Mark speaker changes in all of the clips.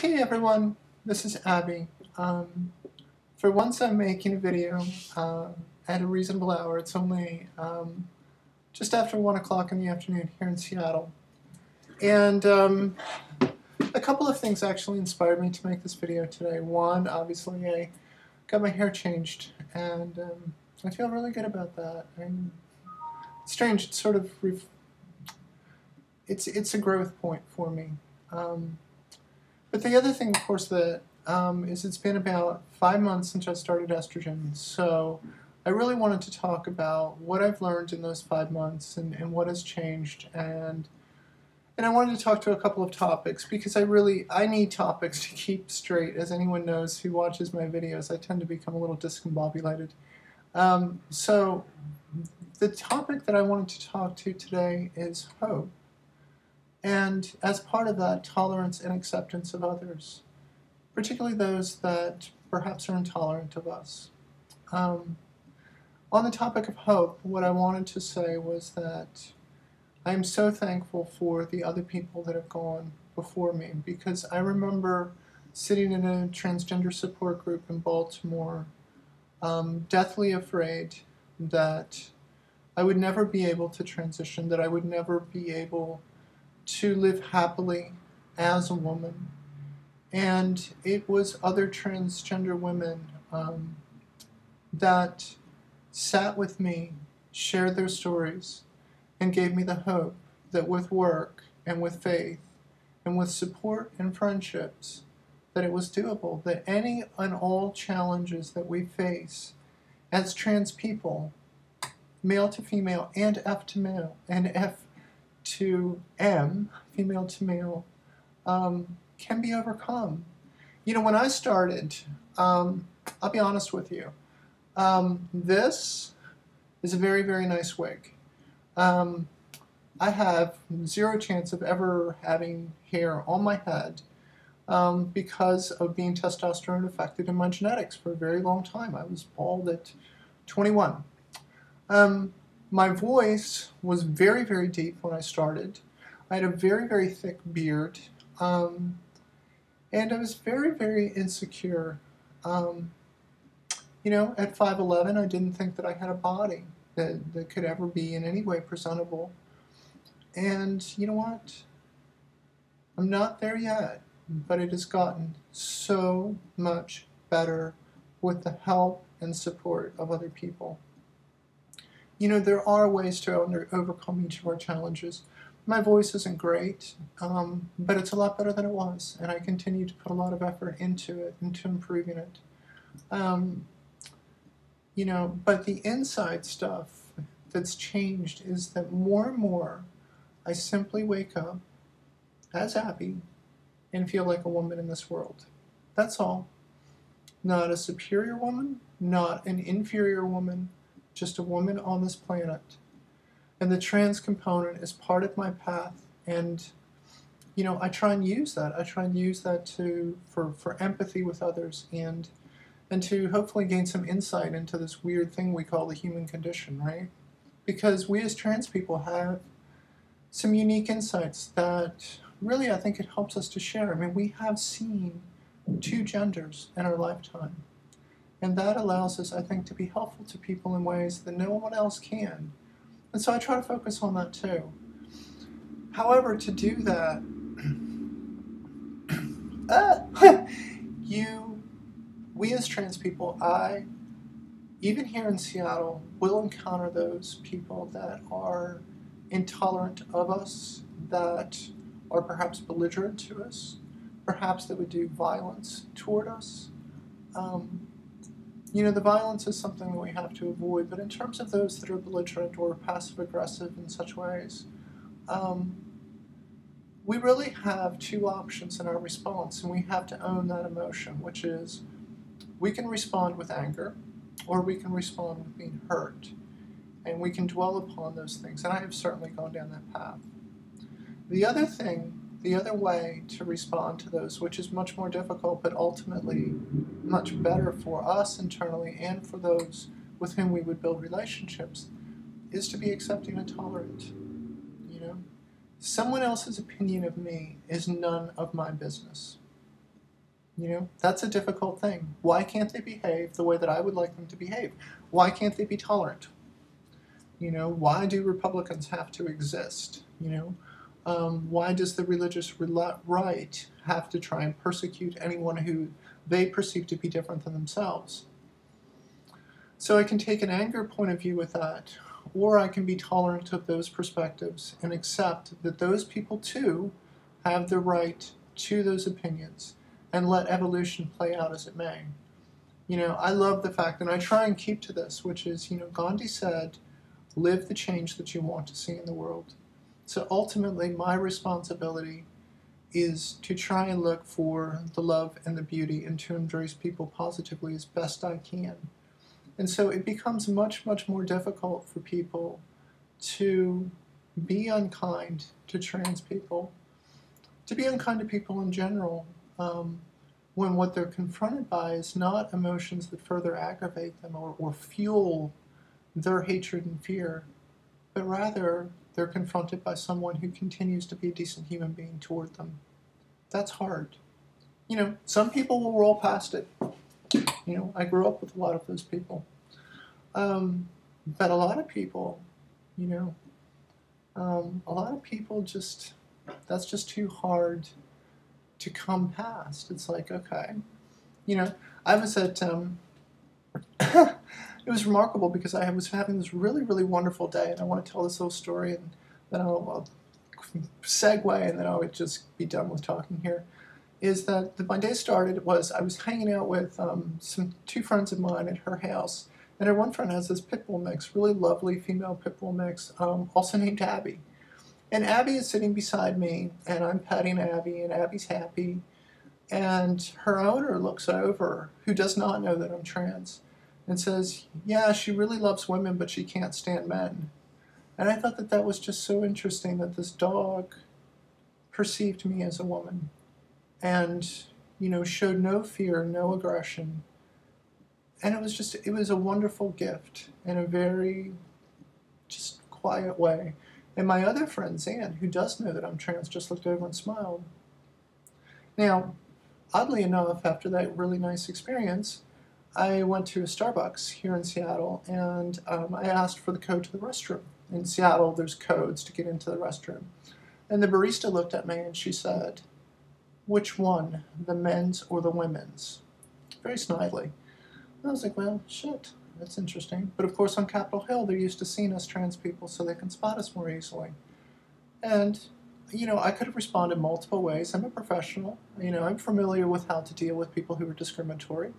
Speaker 1: Hey everyone, this is Abby. For once I'm making a video at a reasonable hour. It's only just after 1 o'clock in the afternoon here in Seattle. And a couple of things actually inspired me to make this video today. One, obviously I got my hair changed and I feel really good about that. It's strange, it's sort of, it's a growth point for me. But the other thing, of course, that is it's been about 5 months since I started estrogen, so I really wanted to talk about what I've learned in those 5 months and what has changed, and I wanted to talk to a couple of topics because I need topics to keep straight. As anyone knows who watches my videos, I tend to become a little discombobulated. So the topic that I wanted to talk to today is hope. And as part of that, tolerance and acceptance of others, particularly those that perhaps are intolerant of us. On the topic of hope, what I wanted to say was that I am so thankful for the other people that have gone before me, because I remember sitting in a transgender support group in Baltimore, deathly afraid that I would never be able to transition, that I would never be able to live happily as a woman. And it was other transgender women that sat with me, shared their stories, and gave me the hope that with work and with faith and with support and friendships, that it was doable, that any and all challenges that we face as trans people, male to female and F to male and F to M, female to male, can be overcome. You know, when I started, I'll be honest with you, this is a very, very nice wig. I have zero chance of ever having hair on my head because of being testosterone affected in my genetics for a very long time. I was bald at 21. My voice was very, very deep when I started. I had a very, very thick beard, and I was very, very insecure. You know, at 5'11", I didn't think that I had a body that could ever be in any way presentable. And you know what? I'm not there yet, but it has gotten so much better with the help and support of other people. You know, there are ways to overcome each of our challenges. My voice isn't great, but it's a lot better than it was, and I continue to put a lot of effort into it, into improving it. You know, but the inside stuff that's changed is that more and more I simply wake up as Abby and feel like a woman in this world. That's all. Not a superior woman, not an inferior woman, just a woman on this planet. And the trans component is part of my path, and you know, I try and use that. I try and use that for empathy with others and to hopefully gain some insight into this weird thing we call the human condition, right? Because we as trans people have some unique insights that really I think it helps us to share. I mean, we have seen two genders in our lifetime. And that allows us, I think, to be helpful to people in ways that no one else can. And so I try to focus on that too. However, to do that, we as trans people, even here in Seattle, will encounter those people that are intolerant of us, that are perhaps belligerent to us, perhaps that would do violence toward us. You know, the violence is something that we have to avoid, but in terms of those that are belligerent or passive-aggressive in such ways, we really have two options in our response, and we have to own that emotion, which is we can respond with anger, or we can respond with being hurt, and we can dwell upon those things, and I have certainly gone down that path. The other way to respond to those, which is much more difficult, but ultimately much better for us internally and for those with whom we would build relationships, is to be accepting and tolerant. You know, someone else's opinion of me is none of my business. You know, that's a difficult thing. Why can't they behave the way that I would like them to behave? Why can't they be tolerant? You know, why do Republicans have to exist? You know, why does the religious right have to try and persecute anyone who they perceive to be different than themselves? So I can take an anger point of view with that, or I can be tolerant of those perspectives and accept that those people too have the right to those opinions and let evolution play out as it may. You know, I love the fact, and I try and keep to this, which is, you know, Gandhi said, live the change that you want to see in the world. So ultimately, my responsibility is to try and look for the love and the beauty and to embrace people positively as best I can. And so it becomes much, much more difficult for people to be unkind to trans people, to be unkind to people in general, when what they're confronted by is not emotions that further aggravate them or fuel their hatred and fear, but rather they're confronted by someone who continues to be a decent human being toward them. That's hard. You know, some people will roll past it. You know, I grew up with a lot of those people. But a lot of people, you know, a lot of people just, that's just too hard to come past. It's like, okay. You know, I was at, it was remarkable because I was having this really, really wonderful day, and I want to tell this little story, and then I'll segue, and then I would just be done with talking here. Is that my day started was I was hanging out with two friends of mine at her house, and her one friend has this pit bull mix, really lovely female pit bull mix, also named Abby. And Abby is sitting beside me, and I'm petting Abby, and Abby's happy. And her owner looks over, who does not know that I'm trans, and says, yeah, she really loves women, but she can't stand men. And I thought that that was just so interesting that this dog perceived me as a woman and, you know, showed no fear, no aggression. And it was a wonderful gift in a very just quiet way. And my other friend, Zan, who does know that I'm trans, just looked over and smiled. Now, oddly enough, after that really nice experience, I went to a Starbucks here in Seattle, and I asked for the code to the restroom. In Seattle, there's codes to get into the restroom. And the barista looked at me and she said, which one, the men's or the women's? Very snidely. And I was like, well, shit, that's interesting. But of course, on Capitol Hill, they're used to seeing us trans people so they can spot us more easily. And, you know, I could have responded multiple ways. I'm a professional. You know, I'm familiar with how to deal with people who are discriminatory.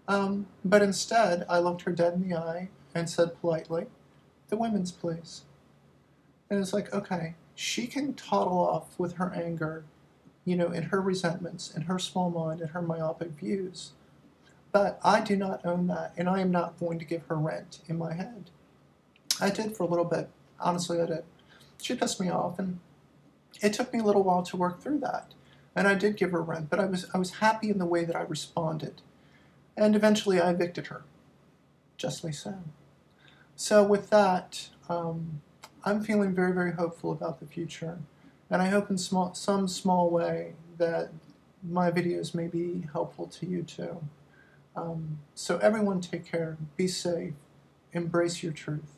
Speaker 1: But instead, I looked her dead in the eye and said politely, the women's, please. And it's like, okay, she can toddle off with her anger, you know, in her resentments, in her small mind, in her myopic views. But I do not own that, and I am not going to give her rent in my head. I did for a little bit. Honestly, I did. She pissed me off, and it took me a little while to work through that. And I did give her rent, but I was happy in the way that I responded. And eventually I evicted her. Justly so. So with that, I'm feeling very, very hopeful about the future. And I hope in some small way that my videos may be helpful to you too. So everyone take care, be safe, embrace your truth.